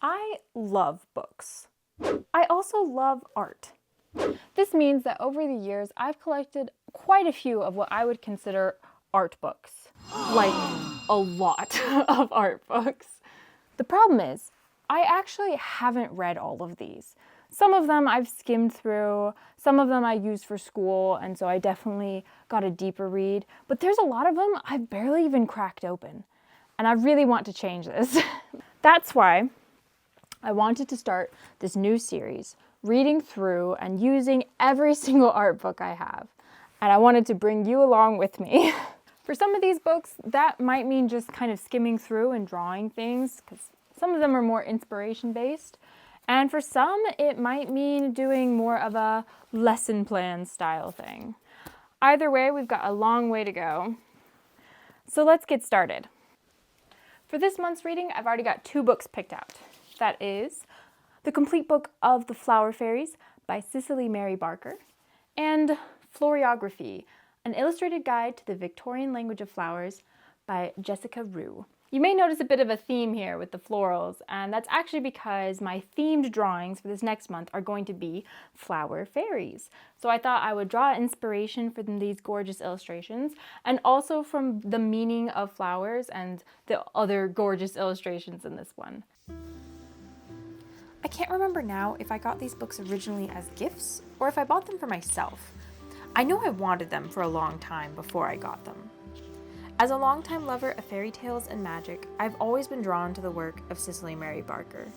I love books. I also love art. This means that over the years, I've collected quite a few of what I would consider art books. Like a lot of art books. The problem is, I actually haven't read all of these. Some of them I've skimmed through, some of them I used for school, and so I definitely got a deeper read. But there's a lot of them I've barely even cracked open. And I really want to change this. That's why I wanted to start this new series, reading through and using every single art book I have. And I wanted to bring you along with me. For some of these books, that might mean just kind of skimming through and drawing things, because some of them are more inspiration-based. And for some, it might mean doing more of a lesson plan style thing. Either way, we've got a long way to go. So let's get started. For this month's reading, I've already got 2 books picked out. That is The Complete Book of the Flower Fairies by Cicely Mary Barker and Floriography, an illustrated guide to the Victorian language of flowers by Jessica Rue. You may notice a bit of a theme here with the florals, and that's actually because my themed drawings for this next month are going to be flower fairies. So I thought I would draw inspiration from these gorgeous illustrations, and also from the meaning of flowers and the other gorgeous illustrations in this one. I can't remember now if I got these books originally as gifts or if I bought them for myself. I know I wanted them for a long time before I got them. As a longtime lover of fairy tales and magic, I've always been drawn to the work of Cicely Mary Barker.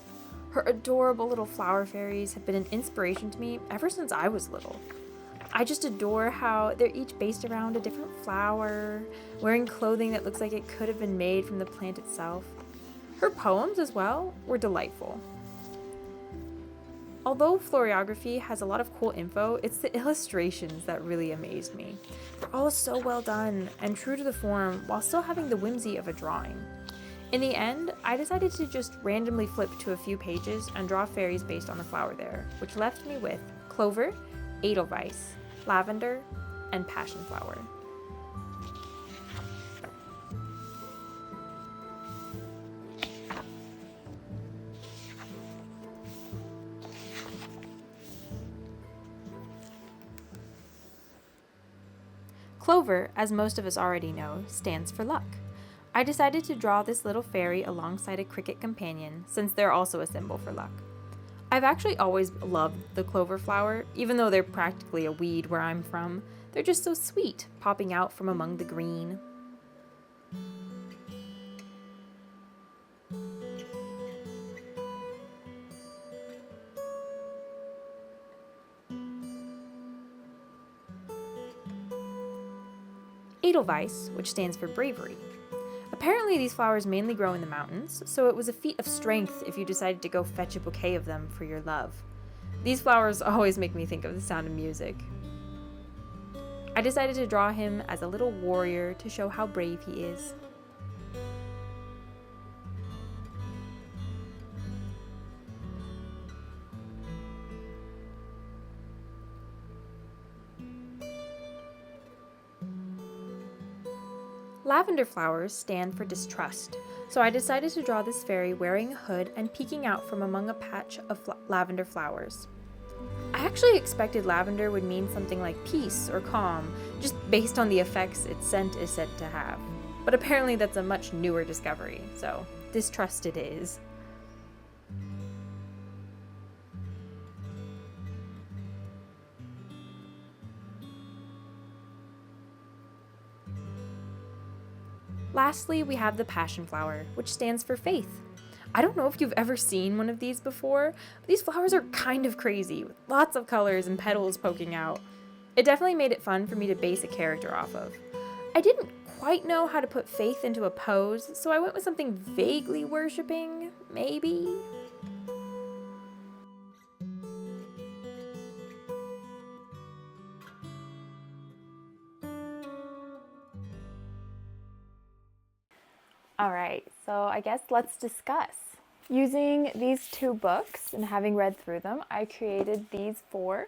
Her adorable little flower fairies have been an inspiration to me ever since I was little. I just adore how they're each based around a different flower, wearing clothing that looks like it could have been made from the plant itself. Her poems as well were delightful. Although Floriography has a lot of cool info, it's the illustrations that really amazed me. They're all so well done and true to the form while still having the whimsy of a drawing. In the end, I decided to just randomly flip to a few pages and draw fairies based on the flower there, which left me with clover, edelweiss, lavender, and passionflower. Clover, as most of us already know, stands for luck. I decided to draw this little fairy alongside a cricket companion, since they're also a symbol for luck. I've actually always loved the clover flower, even though they're practically a weed where I'm from. They're just so sweet, popping out from among the green. Edelweiss, which stands for bravery. Apparently these flowers mainly grow in the mountains, so it was a feat of strength if you decided to go fetch a bouquet of them for your love. These flowers always make me think of The Sound of Music. I decided to draw him as a little warrior to show how brave he is. Lavender flowers stand for distrust, so I decided to draw this fairy wearing a hood and peeking out from among a patch of lavender flowers. I actually expected lavender would mean something like peace or calm, just based on the effects its scent is said to have. But apparently that's a much newer discovery, so distrust it is. Lastly, we have the passion flower, which stands for faith. I don't know if you've ever seen one of these before, but these flowers are kind of crazy, with lots of colors and petals poking out. It definitely made it fun for me to base a character off of. I didn't quite know how to put faith into a pose, so I went with something vaguely worshipping, maybe? All right, so I guess let's discuss. Using these 2 books and having read through them, I created these 4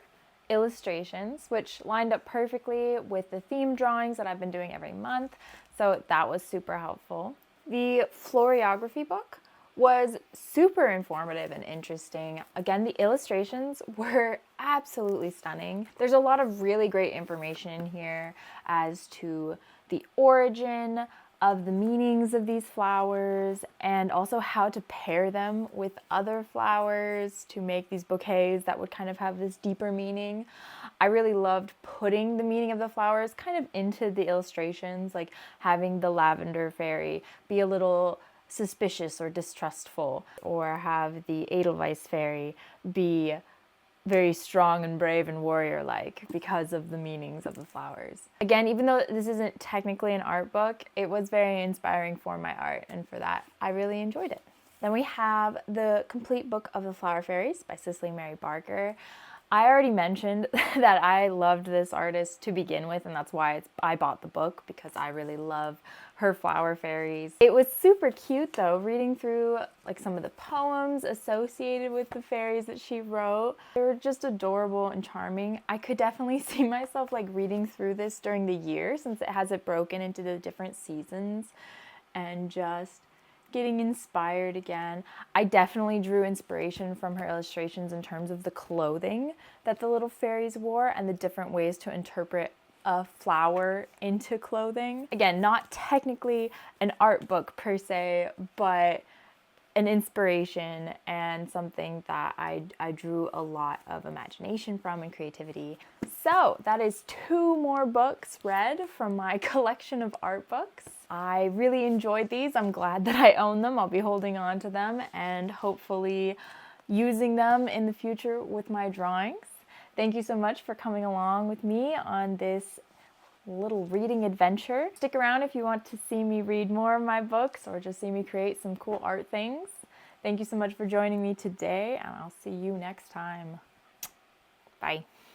illustrations, which lined up perfectly with the theme drawings that I've been doing every month, so that was super helpful. The Floriography book was super informative and interesting. Again, the illustrations were absolutely stunning. There's a lot of really great information in here as to the origin of the meanings of these flowers and also how to pair them with other flowers to make these bouquets that would kind of have this deeper meaning. I really loved putting the meaning of the flowers kind of into the illustrations, like having the lavender fairy be a little suspicious or distrustful, or have the Edelweiss fairy be very strong and brave and warrior-like because of the meanings of the flowers. Again, even though this isn't technically an art book, it was very inspiring for my art, and for that, I really enjoyed it. Then we have the complete book of the Flower Fairies by Cicely Mary Barker. I already mentioned that I loved this artist to begin with, and that's why I bought the book, because I really love her flower fairies. It was super cute though, reading through like some of the poems associated with the fairies that she wrote. They were just adorable and charming. I could definitely see myself like reading through this during the year, since it has it broken into the different seasons, and just getting inspired again. I definitely drew inspiration from her illustrations in terms of the clothing that the little fairies wore and the different ways to interpret a flower into clothing. Again, not technically an art book per se, but an inspiration and something that I drew a lot of imagination from and creativity. So that is 2 more books read from my collection of art books. I really enjoyed these. I'm glad that I own them. I'll be holding on to them and hopefully using them in the future with my drawings. Thank you so much for coming along with me on this little reading adventure. Stick around if you want to see me read more of my books or just see me create some cool art things. Thank you so much for joining me today, and I'll see you next time. Bye.